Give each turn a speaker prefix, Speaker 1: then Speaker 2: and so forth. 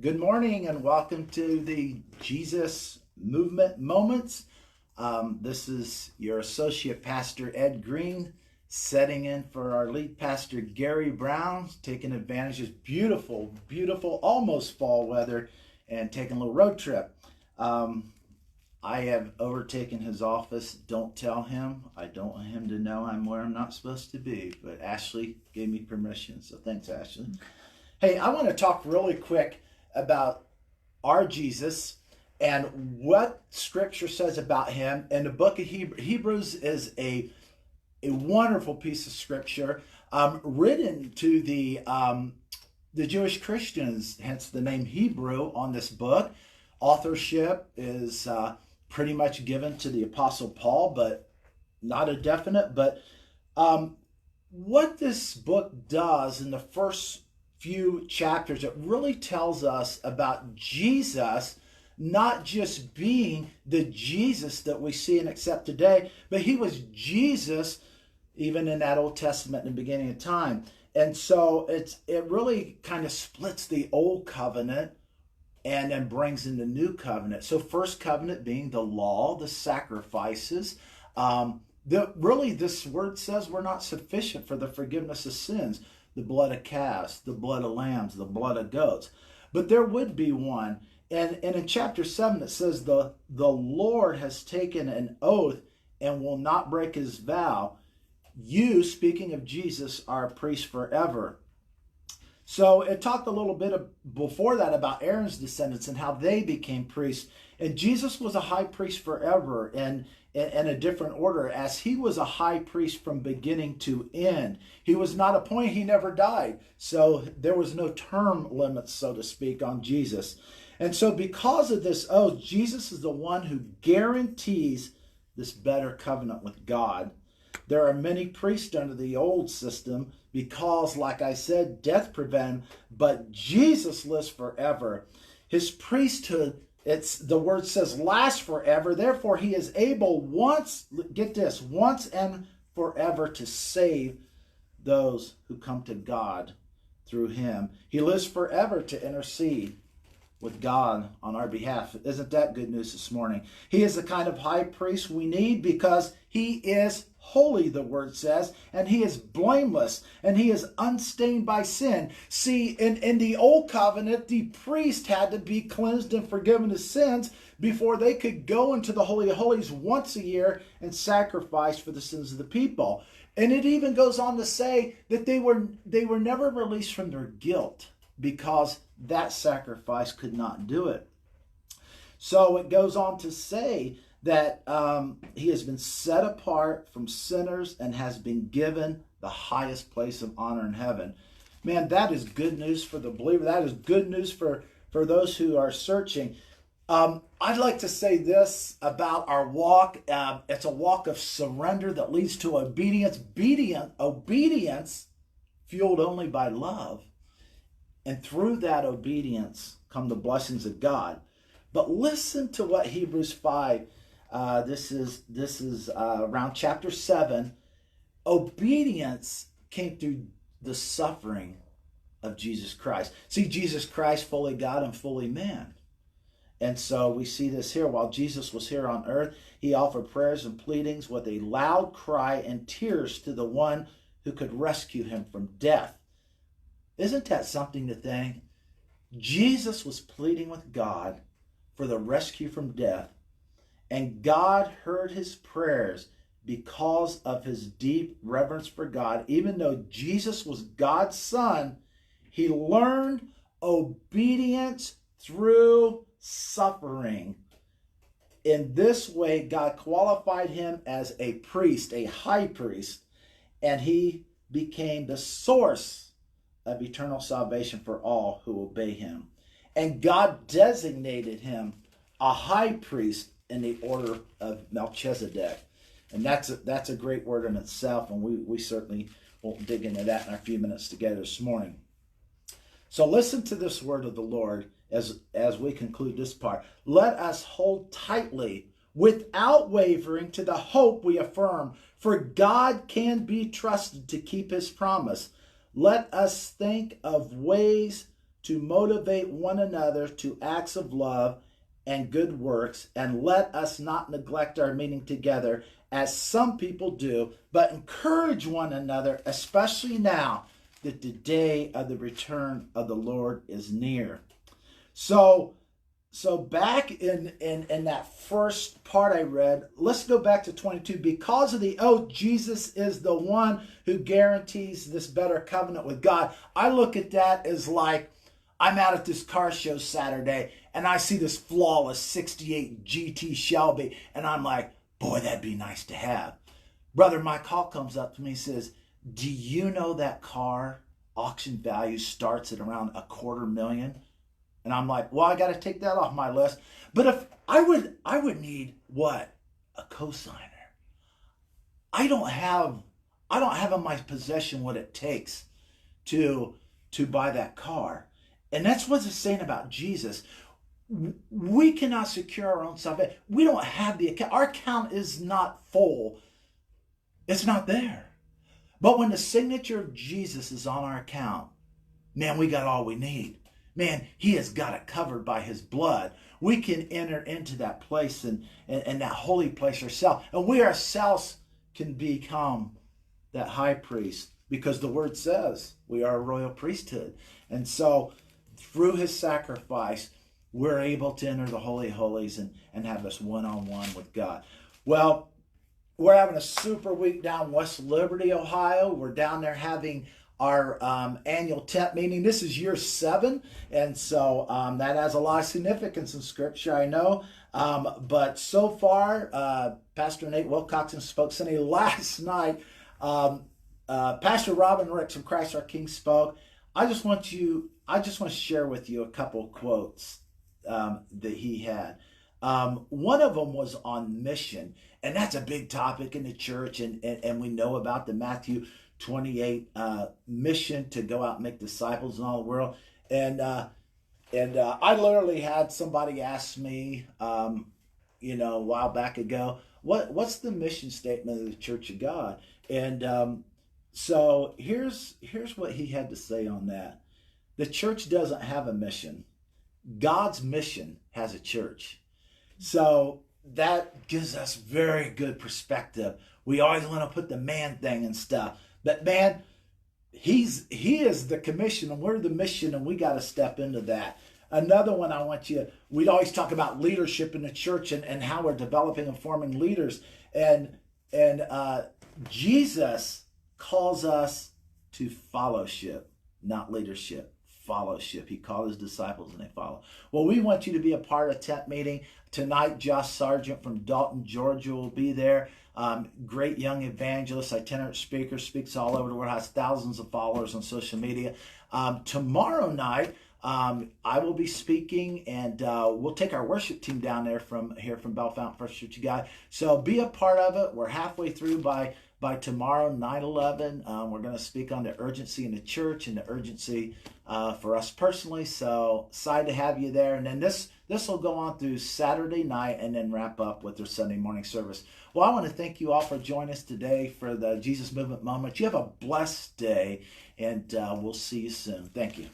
Speaker 1: Good morning and welcome to the Jesus Movement Moments. This is your Associate Pastor Ed Green setting in for our lead pastor Gary Brown, taking advantage of beautiful, beautiful, almost fall weather and taking a little road trip. I have overtaken his office. Don't tell him. I don't want him to know I'm where I'm not supposed to be. But Ashley gave me permission, so thanks, Ashley. Hey, I want to talk really quick about our Jesus and what Scripture says about him. And the book of Hebrews is a wonderful piece of Scripture written to the Jewish Christians, hence the name Hebrew on this book. Authorship is pretty much given to the Apostle Paul, but not a definite. But what this book does in the first few chapters, it really tells us about Jesus not just being the Jesus that we see and accept today, but he was Jesus even in that Old Testament in the beginning of time. And so it really kind of splits the old covenant and then brings in the new covenant. So first covenant being the law, the sacrifices. Really this word says we're not sufficient for the forgiveness of sins. The blood of calves, the blood of lambs, the blood of goats. But there would be one. And in chapter 7 it says the Lord has taken an oath and will not break his vow. You, speaking of Jesus, are a priest forever. So it talked a little bit before that about Aaron's descendants and how they became priests. And Jesus was a high priest forever and in a different order, as he was a high priest from beginning to end. He was not appointed, he never died. So there was no term limit, so to speak, on Jesus. And so because of this oath, Jesus is the one who guarantees this better covenant with God. There are many priests under the old system because, like I said, death prevented him, but Jesus lives forever. His priesthood, the word says, lasts forever. Therefore, he is able once and forever to save those who come to God through him. He lives forever to intercede with God on our behalf. Isn't that good news this morning? He is the kind of high priest we need because he is holy, the word says, and he is blameless, and he is unstained by sin. See, in the old covenant, the priest had to be cleansed and forgiven his sins before they could go into the Holy of Holies once a year and sacrifice for the sins of the people. And it even goes on to say that they were never released from their guilt because that sacrifice could not do it. So it goes on to say that he has been set apart from sinners and has been given the highest place of honor in heaven. Man, that is good news for the believer. That is good news for those who are searching. I'd like to say this about our walk. It's a walk of surrender that leads to obedience. Obedience fueled only by love. And through that obedience come the blessings of God. But listen to what Hebrews 5, this is around chapter 7. Obedience came through the suffering of Jesus Christ. See, Jesus Christ, fully God and fully man. And so we see this here. While Jesus was here on earth, he offered prayers and pleadings with a loud cry and tears to the one who could rescue him from death. Isn't that something to think? Jesus was pleading with God for the rescue from death, and God heard his prayers because of his deep reverence for God. Even though Jesus was God's son, he learned obedience through suffering. In this way, God qualified him as a priest, a high priest, and he became the source of eternal salvation for all who obey him. And God designated him a high priest in the order of Melchizedek. And that's a great word in itself, and we certainly won't dig into that in our few minutes together this morning. So listen to this word of the Lord as we conclude this part. Let us hold tightly without wavering to the hope we affirm, for God can be trusted to keep his promise. Let us think of ways to motivate one another to acts of love and good works, and let us not neglect our meeting together as some people do, but encourage one another, especially now that the day of the return of the Lord is near. So back in that first part I read, let's go back to 22. Because of the oath, Jesus is the one who guarantees this better covenant with God. I look at that as like, I'm out at this car show Saturday and I see this flawless 68 GT Shelby and I'm like, boy, that'd be nice to have. Brother Mike Hall comes up to me and says, do you know that car auction value starts at around $250,000? And I'm like, well, I got to take that off my list. But if I would need what? A cosigner. I don't have in my possession what it takes to buy that car. And that's what it's saying about Jesus. We cannot secure our own salvation. We don't have the account. Our account is not full. It's not there. But when the signature of Jesus is on our account, man, we got all we need. Man, he has got it covered by his blood. We can enter into that place and that holy place ourselves. And we ourselves can become that high priest because the word says we are a royal priesthood. And so through his sacrifice, we're able to enter the Holy of Holies and have this one-on-one with God. Well, we're having a super week down West Liberty, Ohio. We're down there having our annual tent meeting. This is year 7, and so that has a lot of significance in Scripture, I know. But so far, Pastor Nate Wilcoxon spoke Sunday. Last night, Pastor Robin Ricks from Christ Our King spoke. I just want to share with you a couple quotes that he had. One of them was on mission, and that's a big topic in the church, and we know about the Matthew 28 mission to go out and make disciples in all the world. And I literally had somebody ask me, a while back ago, what's the mission statement of the Church of God? And so here's what he had to say on that. The church doesn't have a mission. God's mission has a church. So that gives us very good perspective. We always want to put the man thing and stuff. But man, he is the commission and we're the mission, and we got to step into that. Another one we'd always talk about leadership in the church and how we're developing and forming leaders. And Jesus calls us to fellowship, not leadership. Fellowship. He called his disciples and they follow. Well, we want you to be a part of tent meeting. Tonight, Josh Sargent from Dalton, Georgia will be there. Great young evangelist, itinerant speaker, speaks all over the world, has thousands of followers on social media. Tomorrow night, I will be speaking, and we'll take our worship team down there from Bellefonte First Church of God. So be a part of it. We're halfway through by tomorrow, 9/11. We're going to speak on the urgency in the church and the urgency for us personally. So excited to have you there. And then this will go on through Saturday night and then wrap up with their Sunday morning service. Well, I want to thank you all for joining us today for the Jesus Movement Moment. You have a blessed day, and we'll see you soon. Thank you.